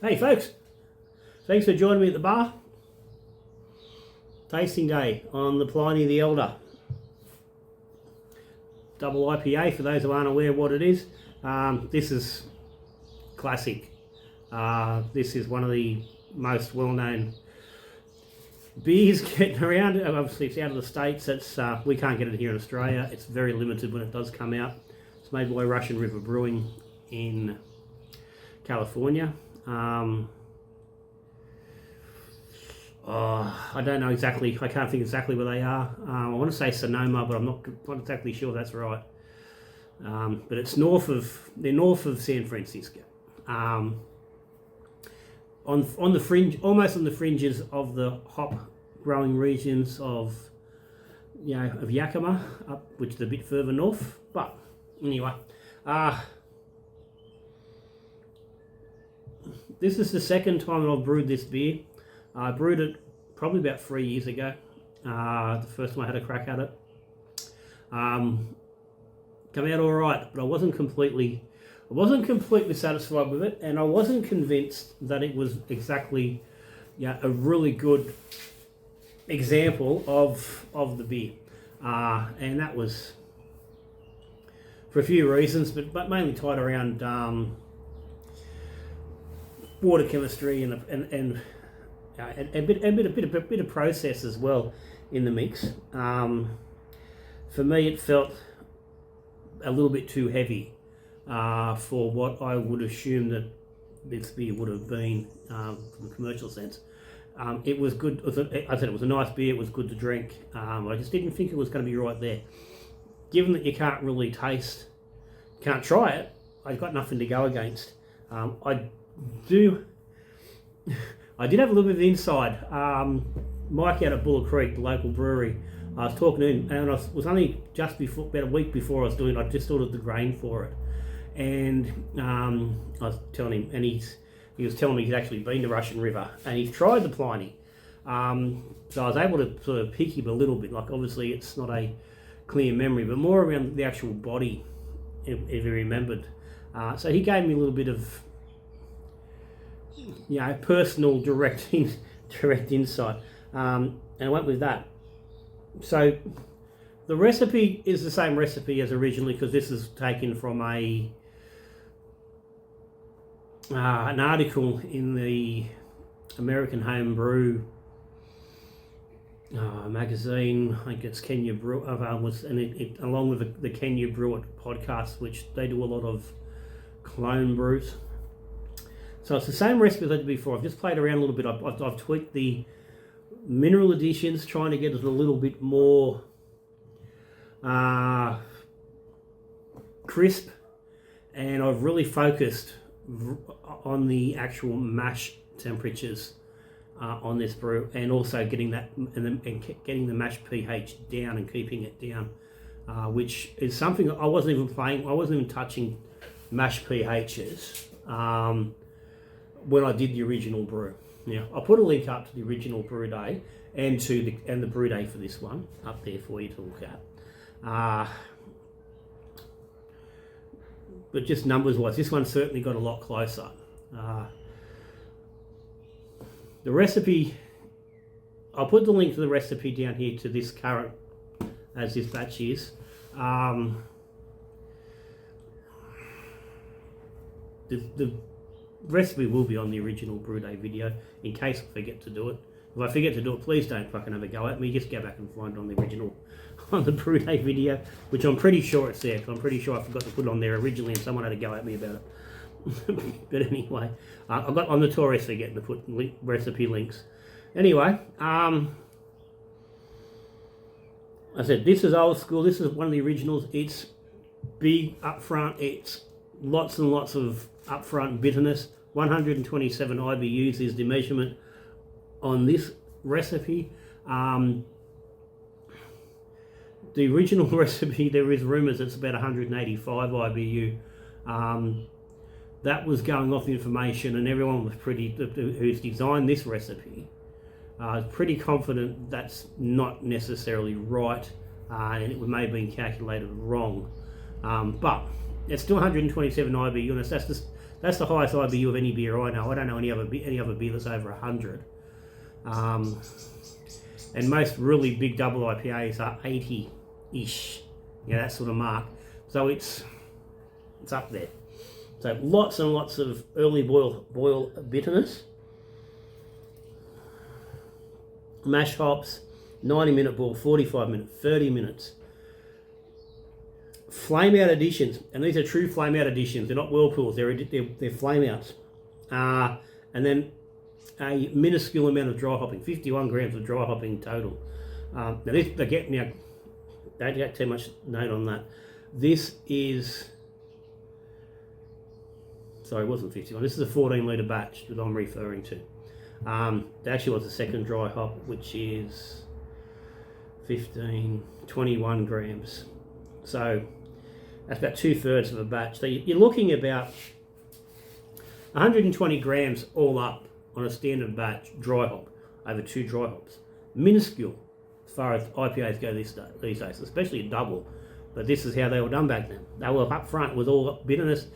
Hey folks, thanks for joining me at the bar. Tasting day on the Pliny the Elder. Double IPA for those who aren't aware what it is. This is classic. This is one of the most well-known beers getting around. Obviously it's out of the States. We can't get it here in Australia. It's very limited when it does come out. It's made by Russian River Brewing in California. I don't know exactly, I can't think exactly where they are. I want to say Sonoma, but I'm not exactly sure that's right. But it's they're north of San Francisco. On the fringe, almost on the fringes of the hop growing regions of Yakima, which is a bit further north. But anyway, this is the second time I've brewed this beer. I brewed it probably about 3 years ago. The first time I had a crack at it. Come out all right, but I wasn't completely satisfied with it, and I wasn't convinced that it was exactly a really good example of the beer. And that was for a few reasons, but mainly tied around water chemistry and a bit of process as well in the mix. For me, it felt a little bit too heavy for what I would assume that this beer would have been from a commercial sense. It was good. I said it was a nice beer. It was good to drink. I just didn't think it was going to be right there. Given that you can't really taste, can't try it, I've got nothing to go against. I did have a little bit of inside. Mike out at Buller Creek, the local brewery, I was talking to him, and I was only just before, about a week before I was doing it, I just ordered the grain for it. And I was telling him, and he was telling me he's actually been to Russian River, and he's tried the Pliny. So I was able to sort of pick him a little bit, like obviously it's not a clear memory, but more around the actual body, if he remembered. So he gave me a little bit of personal direct insight, and I went with that. So the recipe is the same recipe as originally, because this is taken from an article in the American Homebrew magazine. I think it's Kenya Brew, and along with the Kenya Brew It podcast, which they do a lot of clone brews. So it's the same recipe as I did before. I've just played around a little bit. I've tweaked the mineral additions, trying to get it a little bit more crisp, and I've really focused on the actual mash temperatures on this brew, and also getting that and getting the mash pH down and keeping it down, which is something I wasn't even touching mash pHs when I did the original brew. Now, I'll put a link up to the original brew day and the brew day for this one up there for you to look at. But just numbers wise, this one certainly got a lot closer. The recipe, I'll put the link to the recipe down here to this current, as this batch is. The recipe will be on the original brew day video in case I forget to do it. If I forget to do it, please don't fucking have a go at me. Just go back and find it on the original, on the brew day video, which I'm pretty sure it's there, because I'm pretty sure I forgot to put it on there originally and someone had a go at me about it. But anyway, I'm notorious for getting to put recipe links. Anyway, I said this is old school. This is one of the originals. It's big up front. It's lots and lots of upfront bitterness. 127 IBUs is the measurement on this recipe. The original recipe, there is rumours it's about 185 IBU. That was going off the information, and everyone was who's designed this recipe, pretty confident that's not necessarily right, and it may have been calculated wrong. But it's still 127 IBU, and that's the highest IBU of any beer I know. I don't know any other beer that's over 100. And most really big double IPAs are 80-ish, that sort of mark. So it's up there. So lots and lots of early boil bitterness. Mash hops, 90-minute boil, 45 minutes, 30 minutes. Flame out additions, and these are true flame out additions. They're not whirlpools. They're flame outs. And then a minuscule amount of dry hopping, 51 grams of dry hopping total. Now don't get too much note on that. This is, sorry, it wasn't 51. This is a 14-litre batch that I'm referring to. There actually was a second dry hop, which is 21 grams. So that's about 2/3 of a batch. So you're looking about 120 grams all up on a standard batch dry hop over 2 dry hops. Minuscule as far as IPAs go these days, especially a double. But this is how they were done back then. They were up front with all bitterness.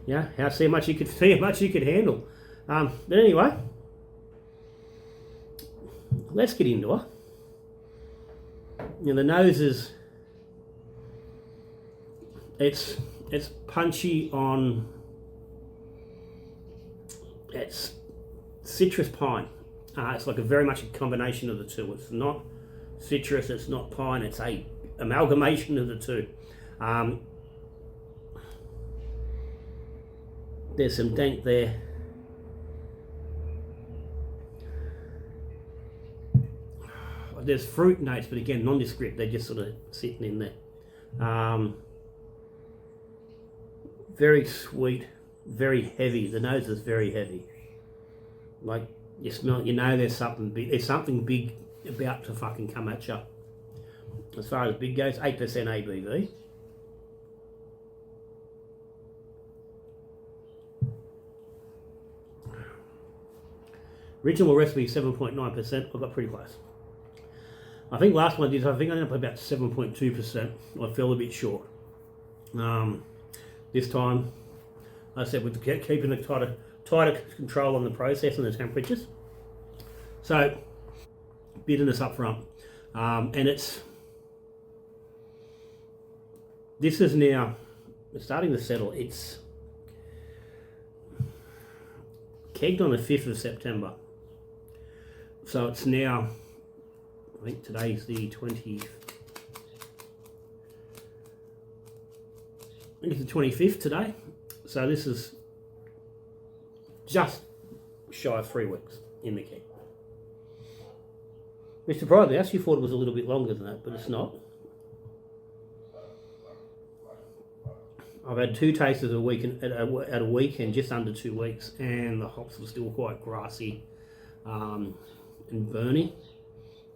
See how much you could handle. But anyway, let's get into it. The nose is, it's punchy on, it's citrus pine. It's like very much a combination of the two. It's not citrus, it's not pine, it's a amalgamation of the two. There's some dank there. There's fruit notes, but again, nondescript. They're just sort of sitting in there. Very sweet, very heavy. The nose is very heavy. Like, you smell it, there's something big. There's something big about to fucking come at you. As far as big goes, 8% ABV. Original recipe 7.9%. I got pretty close. I think last one I ended up about 7.2%. I fell a bit short. This time, like I said, with keeping a tighter control on the process and the temperatures. So, bitterness up front. And this is now, it's starting to settle. It's kegged on the 5th of September. So it's now, I think today's the 20th. I think it's the 25th today. So this is just shy of 3 weeks in the keg. Which surprised me. I actually thought it was a little bit longer than that, but it's not. I've had 2 tastes at a weekend, just under 2 weeks, and the hops were still quite grassy and burny.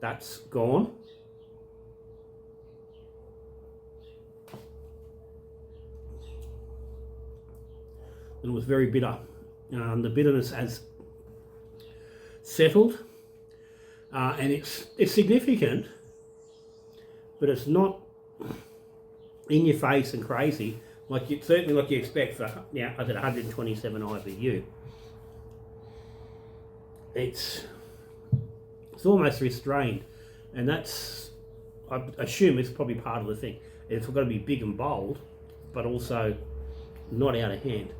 That's gone. And it was very bitter. The bitterness has settled, and it's significant, but it's not in your face and crazy certainly like you expect for I said 127 IBU. It's almost restrained, and that's, I assume, it's probably part of the thing. It's got to be big and bold, but also not out of hand.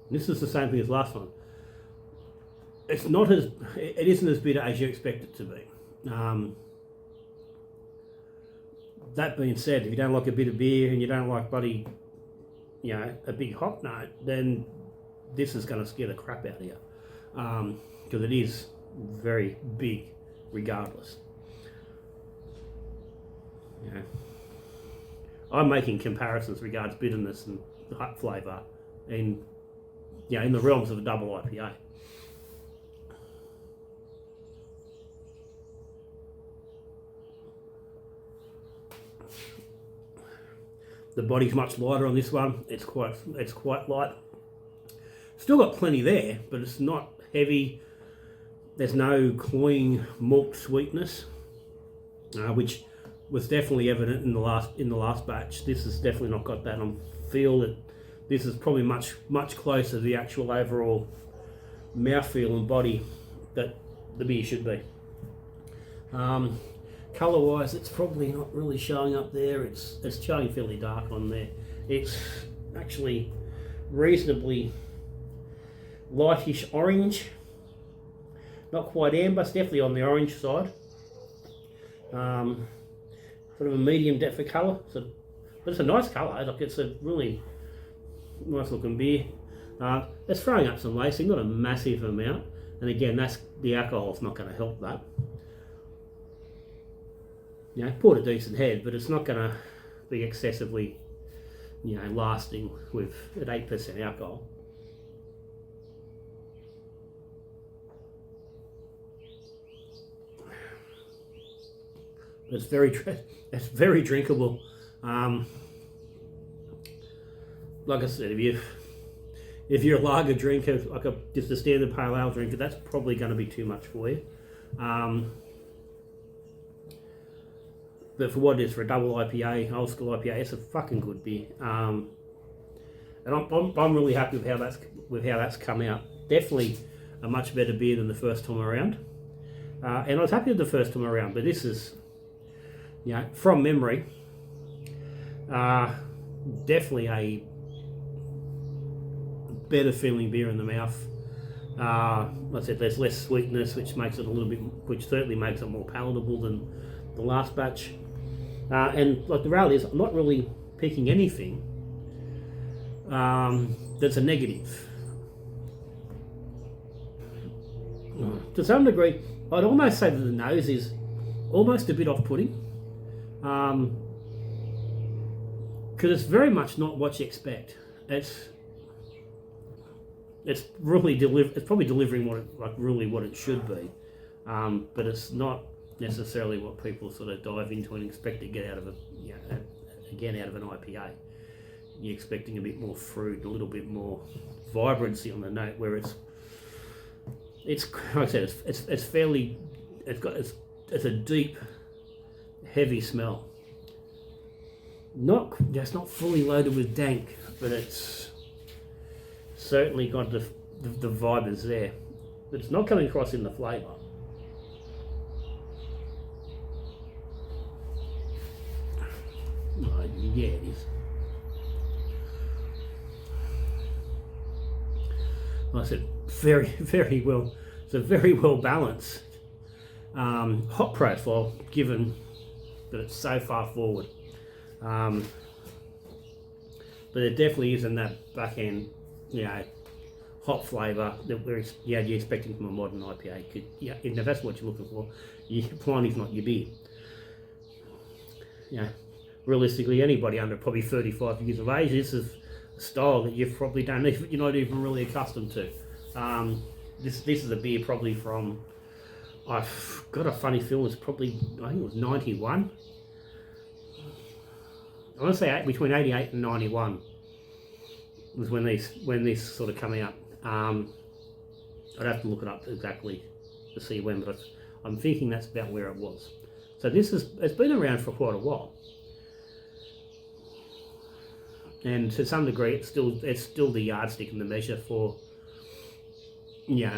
This is the same thing as last one. It isn't as bitter as you expect it to be. That being said, if you don't like a bit of beer and you don't like a big hop note, then this is going to scare the crap out of you, because it is very big, regardless. I'm making comparisons regards bitterness and hop flavour, and in the realms of a double IPA. The body's much lighter on this one. It's quite light. Still got plenty there, but it's not heavy. There's no cloying malt sweetness, which was definitely evident in the last batch. This has definitely not got that. I feel that this is probably much closer to the actual overall mouthfeel and body that the beer should be. Colour wise, it's probably not really showing up there. It's showing fairly dark on there. It's actually reasonably lightish orange, not quite amber, it's definitely on the orange side. Sort of a medium depth of colour, but it's a nice colour. Like, it's a really nice looking beer. It's throwing up some lacing, not a massive amount, and again, that's the alcohol's not going to help that. You know, poured a decent head, but it's not going to be excessively, you know, lasting with at 8% alcohol. It's very drinkable. Like I said, if you're a lager drinker, like just a standard pale ale drinker, that's probably going to be too much for you. But for what it is, for a double IPA, old school IPA, it's a fucking good beer. And I'm really happy with how that's come out. Definitely a much better beer than the first time around. And I was happy with the first time around, but this is, you know, from memory, definitely a better feeling beer in the mouth. Like I said, there's less sweetness, which certainly makes it more palatable than the last batch. And like the reality is, I'm not really picking anything that's a negative. To some degree, I'd almost say that the nose is almost a bit off-putting, because it's very much not what you expect. It's really it's probably delivering what it should be, but it's not necessarily what people sort of dive into and expect to get out of out of an IPA. You're expecting a bit more fruit, a little bit more vibrancy on the note, where it's like I said, it's a deep, heavy smell. It's not fully loaded with dank, but it's certainly got the vibe is there. But it's not coming across in the flavour. Oh, yeah, it is. Like I said, very well. It's a very well balanced hop profile, given that it's so far forward. But it definitely isn't that back end, you know, hop flavour that you're expecting from a modern IPA. If that's what you're looking for, Pliny's not your beer. Yeah, realistically, anybody under probably 35 years of age, this is a style that you're not even really accustomed to. This is a beer probably from, I've got a funny feeling it's probably, I think it was 91. I want to say between 88 and 91 was when these sort of come out. I'd have to look it up exactly to see when, but I'm thinking that's about where it was. So it's been around for quite a while, and to some degree, it's still the yardstick and the measure for, yeah,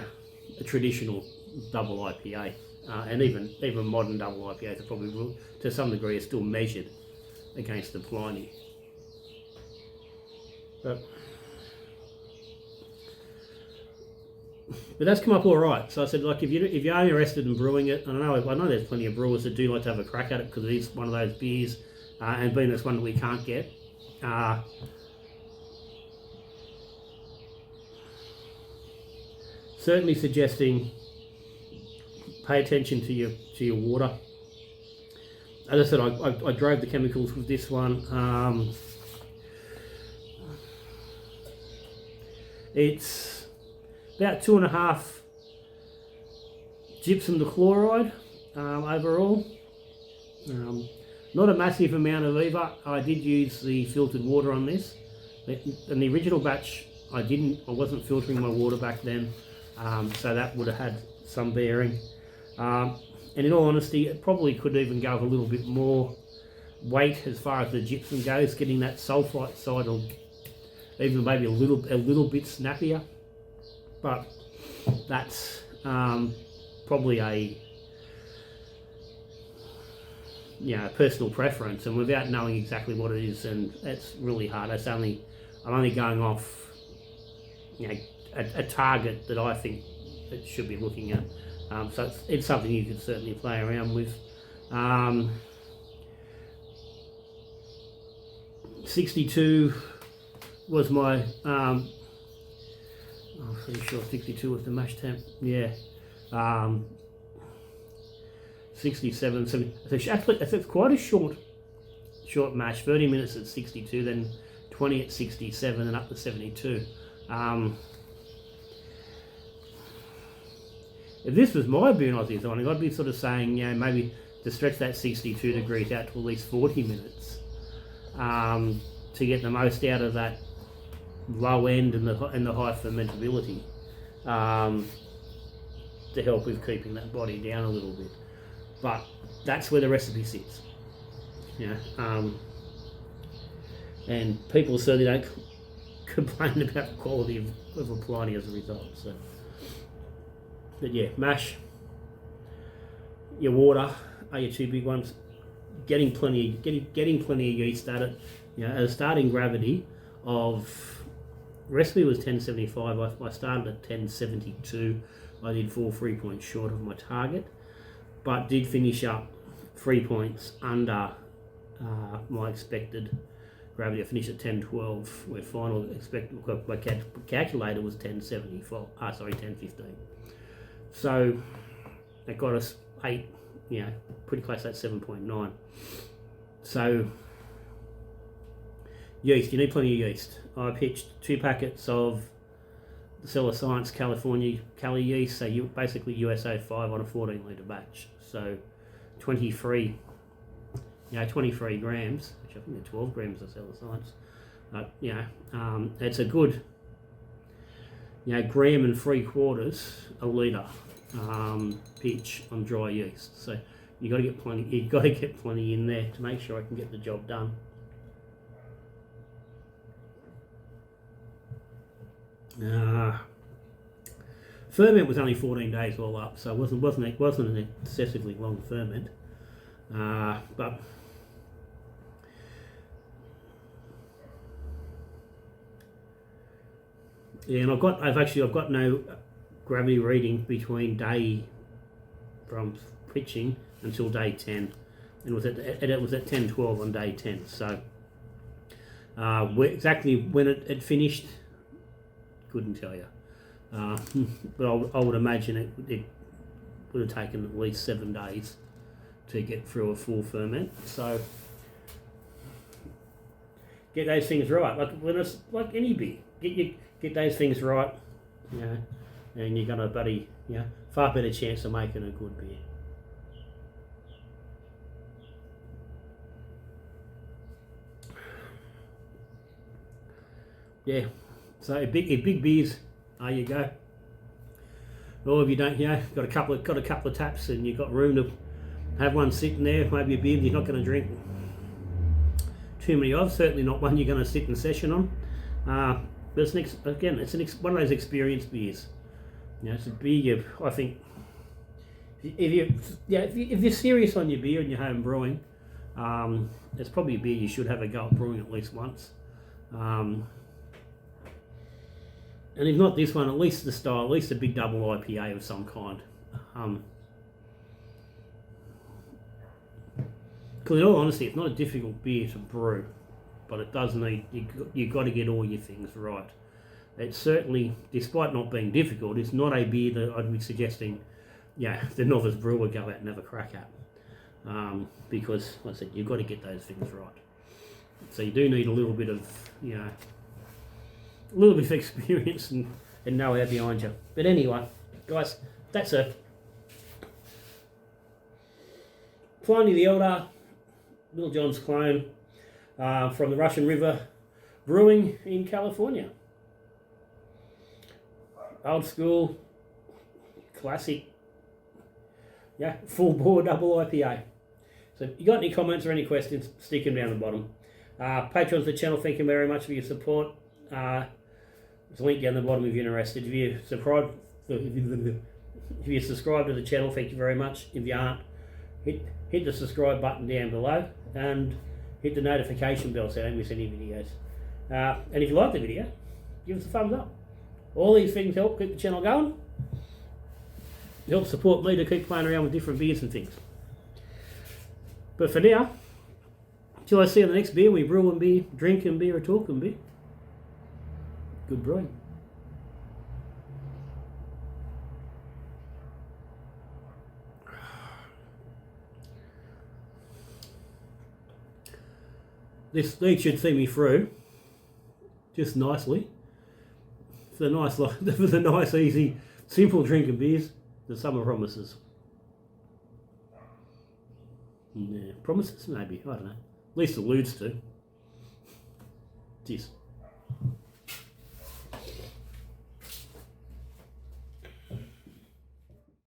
a traditional double IPA, and even modern double IPAs are probably, to some degree, are still measured against the Pliny. But that's come up all right. So I said, like, if you're only interested in brewing it, and I know there's plenty of brewers that do like to have a crack at it because it is one of those beers, and being it's one that we can't get. Certainly suggesting pay attention to your water. As I said, I drove the chemicals with this one. It's about 2.5 gypsum to chloride overall. Not a massive amount of either. I did use the filtered water on this. In the original batch, I wasn't filtering my water back then, so that would have had some bearing. And in all honesty, it probably could even go with a little bit more weight as far as the gypsum goes, getting that sulphite side, or even maybe a little bit snappier. But that's probably a personal preference, and without knowing exactly what it is, and it's really hard. I'm only going off a target that I think it should be looking at. So it's something you could certainly play around with. 62 was my, I'm pretty sure 62 was the mash temp, yeah. 67, 70, so actually it's quite a short mash, 30 minutes at 62, then 20 at 67 and up to 72. If this was my beer Aussie designing, I'd be sort of saying, maybe to stretch that 62 degrees out to at least 40 minutes to get the most out of that low end and the high fermentability to help with keeping that body down a little bit. But that's where the recipe sits. And people certainly don't complain about the quality of a Pliny as a result. So. But yeah, mash, your water are your two big ones. Getting plenty of yeast at it. At a starting gravity of recipe was 1075. I started at 1072. I did fall 3 points short of my target, but did finish up 3 points under my expected gravity. I finished at 1012. Where final expected, my calculator was 1075. 1015. So that got us 8, pretty close to that 7.9. So yeast, you need plenty of yeast. I pitched 2 packets of the Cellar Science California Cali yeast, so basically USA 5 on a 14 litre batch. So 23 grams, which I think they're 12 grams of Cellar Science. It's a good, gram and 3/4 a litre pitch on dry yeast. So you got to get plenty. You got to get plenty in there to make sure I can get the job done. Ferment was only 14 days all up, so it wasn't an excessively long ferment. But yeah, and I've got no gravity reading between day from pitching until day 10, and it was at 10:12 on day 10. So exactly when it finished, couldn't tell you. But I would imagine it would have taken at least 7 days to get through a full ferment. So get those things right. Like any beer, get those things right, and you're gonna far better chance of making a good beer. Yeah, so big beers. There you go. Or if you don't, got a couple of taps and you've got room to have one sitting there, maybe a beer you're not going to drink too many of. Certainly not one you're going to sit in session on. But it's one of those experience beers. It's a beer I think if you're serious on your beer and your home brewing, it's probably a beer you should have a go at brewing at least once. And if not this one, at least the style, at least a big double IPA of some kind. Because in all honesty, it's not a difficult beer to brew, but it does need, you've got to get all your things right. It's certainly, despite not being difficult, it's not a beer that I'd be suggesting, the novice brewer go out and have a crack at. Because, like I said, you've got to get those things right. So you do need a little bit of, a little bit of experience and know-how behind you. But anyway, guys, that's it. Pliny the Elder, Little John's clone, from the Russian River Brewing in California. old school, classic, yeah, full bore double IPA. So if you got any comments or any questions, stick them down the bottom. Patrons of the channel, thank you very much for your support. There's a link down the bottom if you're interested. If you subscribe to the channel, thank you very much. If you aren't, hit the subscribe button down below and hit the notification bell so you don't miss any videos. And if you like the video, give us a thumbs up. All these things help keep the channel going. It helps support me to keep playing around with different beers and things. But for now, till I see you on the next beer, we brew and beer, drink and beer, or talk and beer. Good brewing. These should see me through just nicely. For the nice, easy, simple drinking beers, the summer promises. Yeah, promises maybe, I don't know. At least alludes to. Cheers.